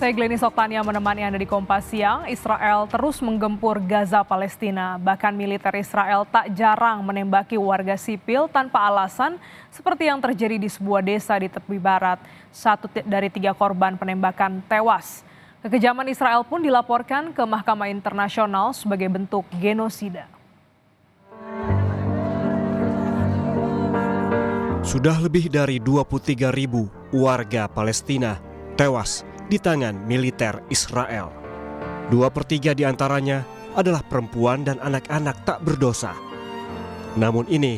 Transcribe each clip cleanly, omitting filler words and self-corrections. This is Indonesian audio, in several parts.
Saya Glenis Oktania menemani Anda di Kompas Siang. Israel terus menggempur Gaza Palestina. Bahkan militer Israel tak jarang menembaki warga sipil tanpa alasan seperti yang terjadi di sebuah desa di tepi barat. 1 dari 3 korban penembakan tewas. Kekejaman Israel pun dilaporkan ke Mahkamah Internasional sebagai bentuk genosida. Sudah lebih dari 23.000 warga Palestina tewas di tangan militer Israel. 2/3 diantaranya adalah perempuan dan anak-anak tak berdosa. Namun ini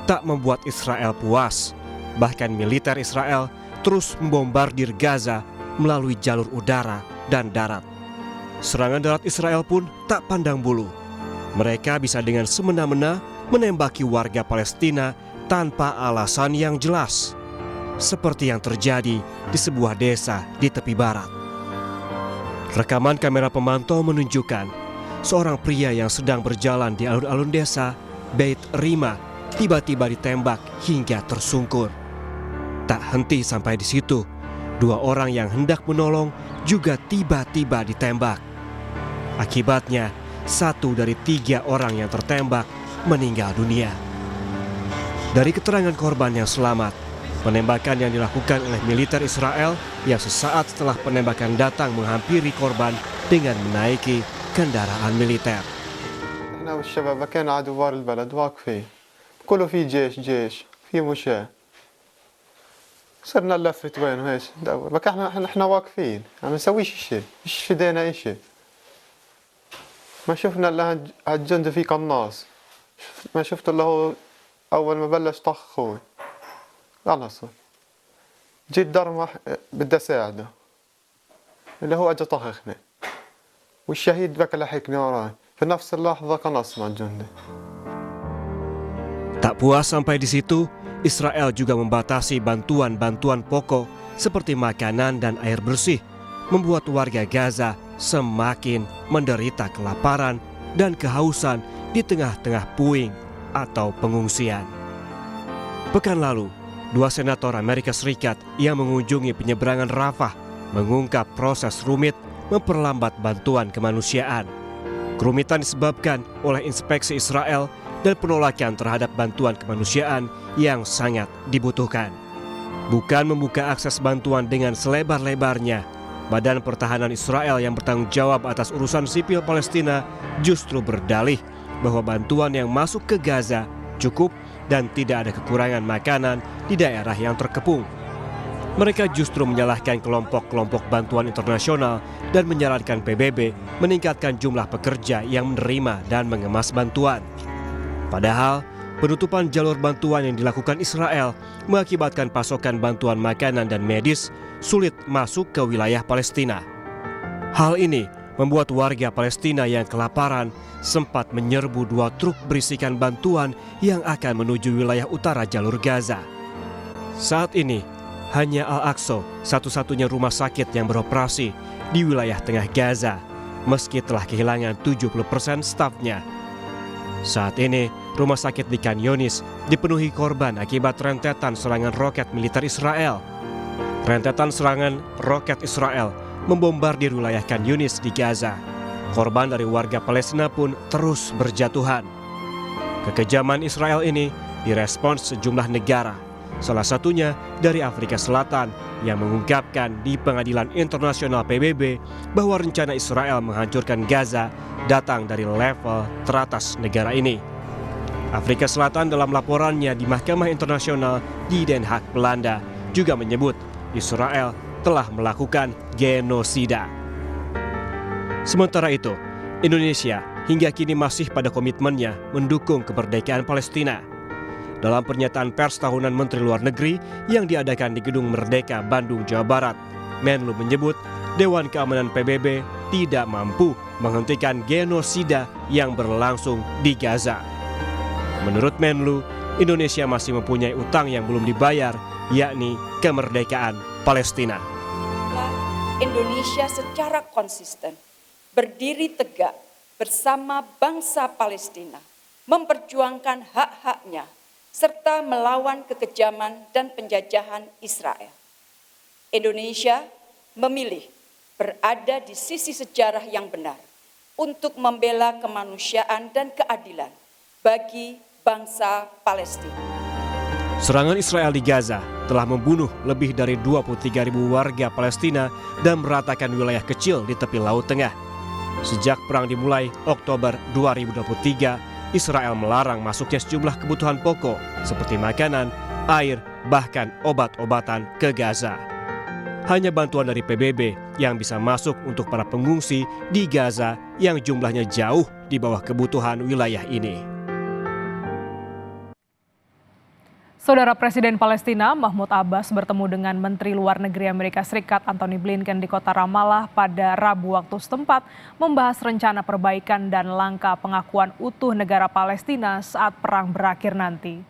tak membuat Israel puas. Bahkan militer Israel terus membombardir Gaza melalui jalur udara dan darat. Serangan darat Israel pun tak pandang bulu. Mereka bisa dengan semena-mena menembaki warga Palestina tanpa alasan yang jelas, seperti yang terjadi di sebuah desa di tepi barat. Rekaman kamera pemantau menunjukkan seorang pria yang sedang berjalan di alun-alun desa Beit Rima tiba-tiba ditembak hingga tersungkur. Tak henti sampai di situ, 2 orang yang hendak menolong juga tiba-tiba ditembak. Akibatnya, 1 dari 3 orang yang tertembak meninggal dunia. Dari keterangan korban yang selamat, penembakan yang dilakukan oleh militer Israel yang sesaat setelah penembakan datang menghampiri korban dengan menaiki kendaraan militer. احنا والشباب كان عدوار البلد واقفين كله في جيش في مشاة صرنا نلفت وين وهيش ندور بك احنا واقفين ما نسويش شيء مش في ايدينا اي شيء ما شفنا الا هالجند في قناص ما شفت الا هو اول ما بلش طخ اخوي خلص جيت درمح بدي اساعده اللي هو اجى طخخني والشهيد بك لحقني وراي في نفس اللحظة قنص مع الجندي. Tak puas sampai di situ, Israel juga membatasi bantuan-bantuan pokok seperti makanan dan air bersih, membuat warga Gaza semakin menderita kelaparan dan kehausan di tengah-tengah puing atau pengungsian. Pekan lalu, 2 senator Amerika Serikat yang mengunjungi penyeberangan Rafah mengungkap proses rumit memperlambat bantuan kemanusiaan. Kerumitan disebabkan oleh inspeksi Israel dan penolakan terhadap bantuan kemanusiaan yang sangat dibutuhkan. Bukan membuka akses bantuan dengan selebar-lebarnya, Badan Pertahanan Israel yang bertanggung jawab atas urusan sipil Palestina justru berdalih bahwa bantuan yang masuk ke Gaza cukup dan tidak ada kekurangan makanan di daerah yang terkepung. Mereka justru menyalahkan kelompok-kelompok bantuan internasional dan menyarankan PBB meningkatkan jumlah pekerja yang menerima dan mengemas bantuan. Padahal, penutupan jalur bantuan yang dilakukan Israel mengakibatkan pasokan bantuan makanan dan medis sulit masuk ke wilayah Palestina. Hal ini membuat warga Palestina yang kelaparan sempat menyerbu 2 truk berisikan bantuan yang akan menuju wilayah utara jalur Gaza. Saat ini, hanya Al-Aqsa, satu-satunya rumah sakit yang beroperasi di wilayah tengah Gaza, meski telah kehilangan 70% stafnya. Saat ini, rumah sakit di Khan Yunis dipenuhi korban akibat rentetan serangan roket militer Israel. Rentetan serangan roket Israel membombardir wilayah Khan Yunis di Gaza. Korban dari warga Palestina pun terus berjatuhan. Kekejaman Israel ini direspons sejumlah negara, salah satunya dari Afrika Selatan yang mengungkapkan di Pengadilan Internasional PBB bahwa rencana Israel menghancurkan Gaza datang dari level teratas negara ini. Afrika Selatan dalam laporannya di Mahkamah Internasional di Den Haag, Belanda juga menyebut Israel telah melakukan genosida. Sementara itu, Indonesia hingga kini masih pada komitmennya mendukung kemerdekaan Palestina. Dalam pernyataan pers tahunan Menteri Luar Negeri yang diadakan di Gedung Merdeka, Bandung, Jawa Barat, Menlu menyebut Dewan Keamanan PBB tidak mampu menghentikan genosida yang berlangsung di Gaza. Menurut Menlu, Indonesia masih mempunyai utang yang belum dibayar, yakni kemerdekaan Palestina. Indonesia secara konsisten berdiri tegak bersama bangsa Palestina, memperjuangkan hak-haknya, serta melawan kekejaman dan penjajahan Israel. Indonesia memilih berada di sisi sejarah yang benar untuk membela kemanusiaan dan keadilan bagi bangsa Palestina. Serangan Israel di Gaza telah membunuh lebih dari 23.000 warga Palestina dan meratakan wilayah kecil di tepi Laut Tengah. Sejak perang dimulai Oktober 2023, Israel melarang masuknya sejumlah kebutuhan pokok seperti makanan, air, bahkan obat-obatan ke Gaza. Hanya bantuan dari PBB yang bisa masuk untuk para pengungsi di Gaza yang jumlahnya jauh di bawah kebutuhan wilayah ini. Saudara Presiden Palestina Mahmud Abbas bertemu dengan Menteri Luar Negeri Amerika Serikat Antony Blinken di kota Ramallah pada Rabu waktu setempat membahas rencana perbaikan dan langkah pengakuan utuh negara Palestina saat perang berakhir nanti.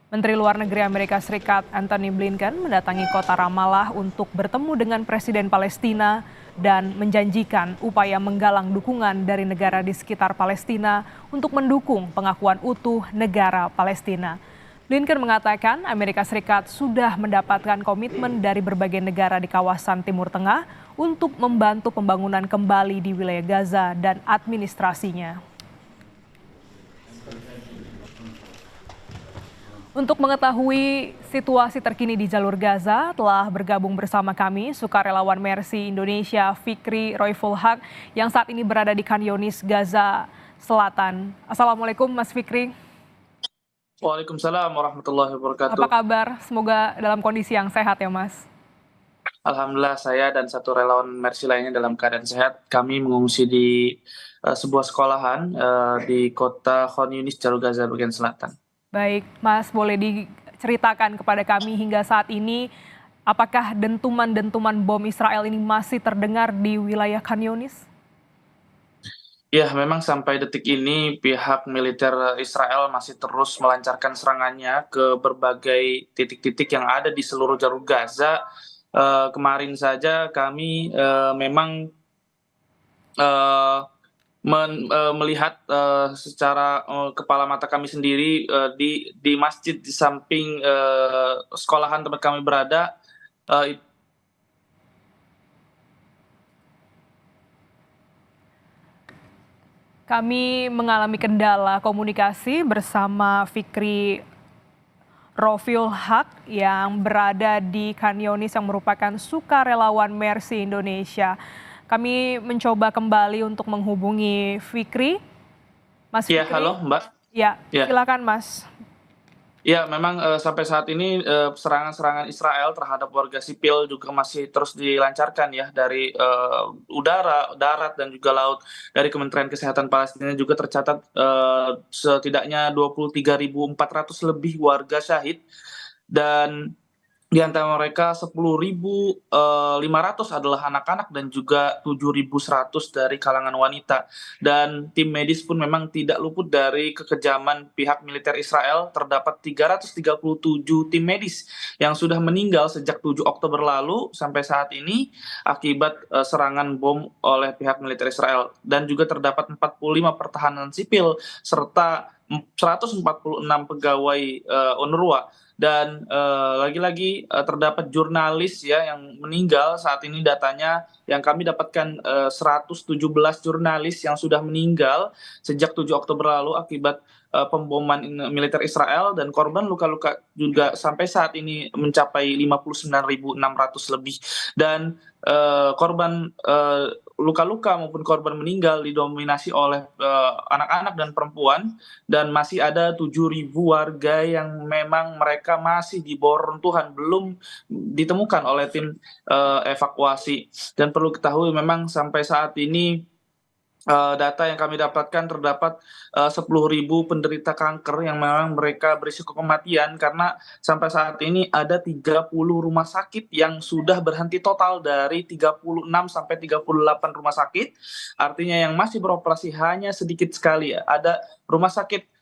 Menteri Luar Negeri Amerika Serikat Antony Blinken mendatangi kota Ramallah untuk bertemu dengan Presiden Palestina dan menjanjikan upaya menggalang dukungan dari negara di sekitar Palestina untuk mendukung pengakuan utuh negara Palestina. Blinken mengatakan Amerika Serikat sudah mendapatkan komitmen dari berbagai negara di kawasan Timur Tengah untuk membantu pembangunan kembali di wilayah Gaza dan administrasinya. Untuk mengetahui situasi terkini di jalur Gaza, telah bergabung bersama kami sukarelawan Mercy Indonesia Fikri Roiful Haq yang saat ini berada di Khan Younis, Gaza Selatan. Assalamualaikum Mas Fikri. Waalaikumsalam warahmatullahi wabarakatuh. Apa kabar? Semoga dalam kondisi yang sehat ya Mas. Alhamdulillah saya dan satu relawan Mercy lainnya dalam keadaan sehat. Kami mengungsi di sebuah sekolahan di kota Khan Younis, jalur Gaza bagian selatan. Baik, Mas boleh diceritakan kepada kami hingga saat ini apakah dentuman-dentuman bom Israel ini masih terdengar di wilayah Khan Younis? Ya, memang sampai detik ini pihak militer Israel masih terus melancarkan serangannya ke berbagai titik-titik yang ada di seluruh jalur Gaza. Kemarin saja kami memang melihat secara kepala mata kami sendiri di masjid di samping sekolahan tempat kami berada. Kami mengalami kendala komunikasi bersama Fikri Roiful Haq yang berada di Khan Younis yang merupakan sukarelawan Mercy Indonesia. Kami mencoba kembali untuk menghubungi Fikri. Mas Fikri. Ya, halo Mbak. Ya, silakan Mas. Ya, memang sampai saat ini serangan-serangan Israel terhadap warga sipil juga masih terus dilancarkan ya dari udara, darat dan juga laut. Dari Kementerian Kesehatan Palestina juga tercatat setidaknya 23.400 lebih warga syahid dan di antara mereka 10.500 adalah anak-anak dan juga 7.100 dari kalangan wanita. Dan tim medis pun memang tidak luput dari kekejaman pihak militer Israel. Terdapat 337 tim medis yang sudah meninggal sejak 7 Oktober lalu sampai saat ini akibat serangan bom oleh pihak militer Israel. Dan juga terdapat 45 pertahanan sipil serta 146 pegawai UNRWA. Dan lagi-lagi terdapat jurnalis ya yang meninggal. Saat ini datanya yang kami dapatkan 117 jurnalis yang sudah meninggal sejak 7 Oktober lalu akibat pemboman militer Israel, dan korban luka-luka juga sampai saat ini mencapai 59.600 lebih. Dan korban luka-luka maupun korban meninggal didominasi oleh anak-anak dan perempuan, dan masih ada 7.000 warga yang memang mereka masih di bawah runtuhan, belum ditemukan oleh tim evakuasi. Dan perlu ketahui memang sampai saat ini data yang kami dapatkan terdapat 10.000 penderita kanker yang memang mereka berisiko kematian, karena sampai saat ini ada 30 rumah sakit yang sudah berhenti total dari 36 sampai 38 rumah sakit. Artinya yang masih beroperasi hanya sedikit sekali ya. Ada rumah sakit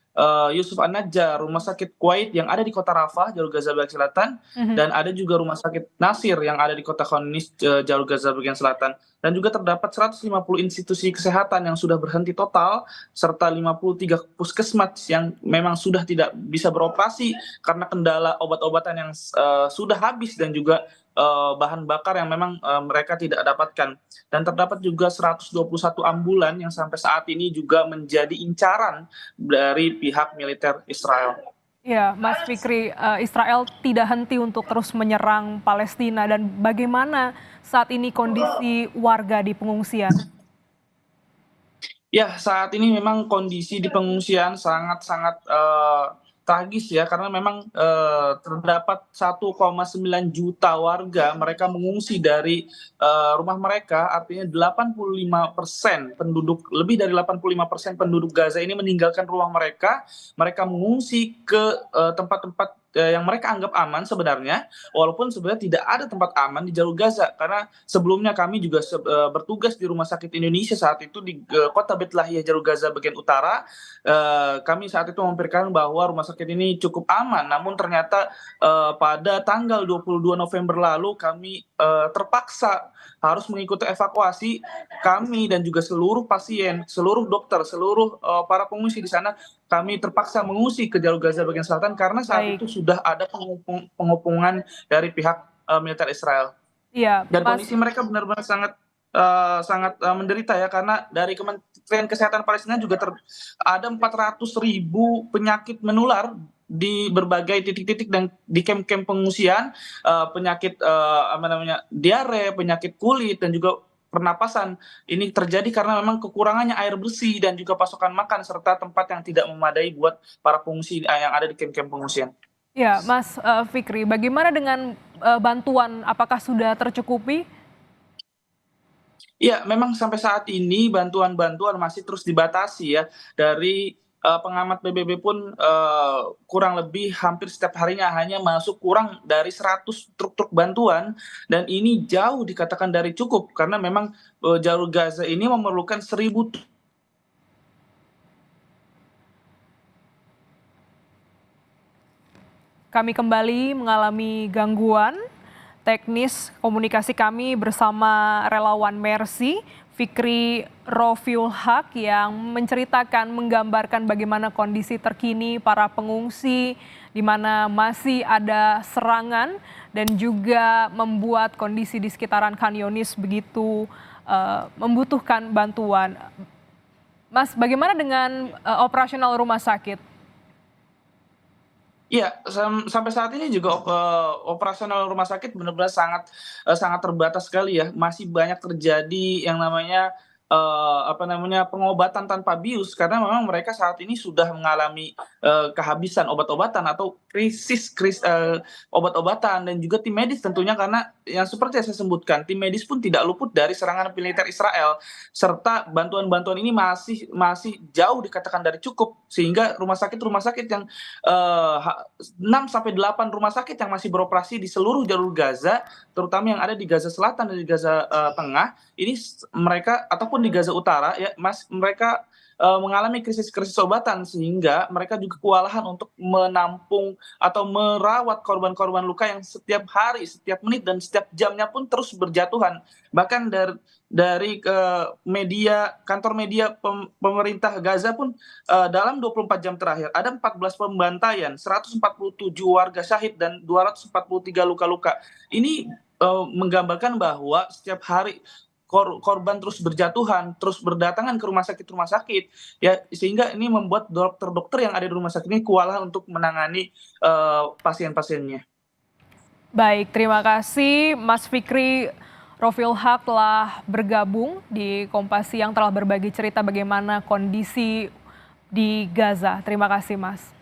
Yusuf An-Najjar, rumah sakit Kuwait yang ada di kota Rafah, jalur Gaza bagian selatan, dan ada juga rumah sakit Nasir yang ada di kota Khan Younis, jalur Gaza bagian selatan. Dan juga terdapat 150 institusi kesehatan yang sudah berhenti total, serta 53 puskesmas yang memang sudah tidak bisa beroperasi karena kendala obat-obatan yang sudah habis dan juga bahan bakar yang memang mereka tidak dapatkan. Dan terdapat juga 121 ambulan yang sampai saat ini juga menjadi incaran dari pihak militer Israel. Ya, Mas Fikri, Israel tidak henti untuk terus menyerang Palestina dan bagaimana saat ini kondisi warga di pengungsian? Ya, saat ini memang kondisi di pengungsian sangat-sangat tragis ya, karena memang terdapat 1,9 juta warga mereka mengungsi dari rumah mereka, artinya 85% penduduk, lebih dari 85% penduduk Gaza ini meninggalkan rumah mereka, mereka mengungsi ke tempat-tempat yang mereka anggap aman sebenarnya, walaupun sebenarnya tidak ada tempat aman di jalur Gaza, karena sebelumnya kami juga bertugas di Rumah Sakit Indonesia saat itu di kota Beit Lahia, jalur Gaza bagian utara. Kami saat itu memperkirakan bahwa rumah sakit ini cukup aman, namun ternyata pada tanggal 22 November lalu kami terpaksa harus mengikuti evakuasi. Kami dan juga seluruh pasien, seluruh dokter, seluruh para pengungsi di sana, kami terpaksa mengungsi ke jalur Gaza bagian selatan karena saat Baik. itu sudah ada pengepungan dari pihak militer Israel. Iya, Dan Mas. kondisi mereka benar-benar sangat menderita ya, karena dari Kementerian Kesehatan Palestina juga ada 400.000 penyakit menular di berbagai titik-titik dan di kamp-kamp pengungsian, penyakit diare, penyakit kulit dan juga pernapasan. Ini terjadi karena memang kekurangannya air bersih dan juga pasokan makan serta tempat yang tidak memadai buat para pengungsi yang ada di kamp-kamp pengungsian. Ya, Mas Fikri, bagaimana dengan bantuan? Apakah sudah tercukupi? Iya, memang sampai saat ini bantuan-bantuan masih terus dibatasi ya. Dari pengamat PBB pun kurang lebih hampir setiap harinya hanya masuk kurang dari 100 truk-truk bantuan, dan ini jauh dikatakan dari cukup karena memang jalur Gaza ini memerlukan 1.000. Kami kembali mengalami gangguan teknis komunikasi kami bersama relawan Mercy, Fikri Rofiul Haq yang menceritakan, menggambarkan bagaimana kondisi terkini para pengungsi, di mana masih ada serangan dan juga membuat kondisi di sekitaran Khan Younis begitu membutuhkan bantuan. Mas, bagaimana dengan operasional rumah sakit? Iya, sampai saat ini juga operasional rumah sakit benar-benar sangat terbatas sekali ya. Masih banyak terjadi yang namanya pengobatan tanpa bius, karena memang mereka saat ini sudah mengalami kehabisan obat-obatan atau krisis obat-obatan, dan juga tim medis tentunya, karena yang seperti yang saya sebutkan, tim medis pun tidak luput dari serangan militer Israel, serta bantuan-bantuan ini masih jauh dikatakan dari cukup, sehingga rumah sakit yang 6 sampai 8 rumah sakit yang masih beroperasi di seluruh jalur Gaza, terutama yang ada di Gaza Selatan dan di Gaza Tengah, ini mereka ataupun di Gaza Utara ya, mereka mengalami krisis obatan, sehingga mereka juga kewalahan untuk menampung atau merawat korban-korban luka yang setiap hari, setiap menit dan setiap jamnya pun terus berjatuhan. Bahkan dari kantor media pemerintah Gaza pun dalam 24 jam terakhir ada 14 pembantaian, 147 warga syahid dan 243 luka-luka. Ini menggambarkan bahwa setiap hari korban terus berjatuhan, terus berdatangan ke rumah sakit ya, sehingga ini membuat dokter-dokter yang ada di rumah sakit ini kewalahan untuk menangani pasien-pasiennya. Baik, terima kasih Mas Fikri Rofiul Haq telah bergabung di Kompas Siang, telah berbagi cerita bagaimana kondisi di Gaza. Terima kasih Mas.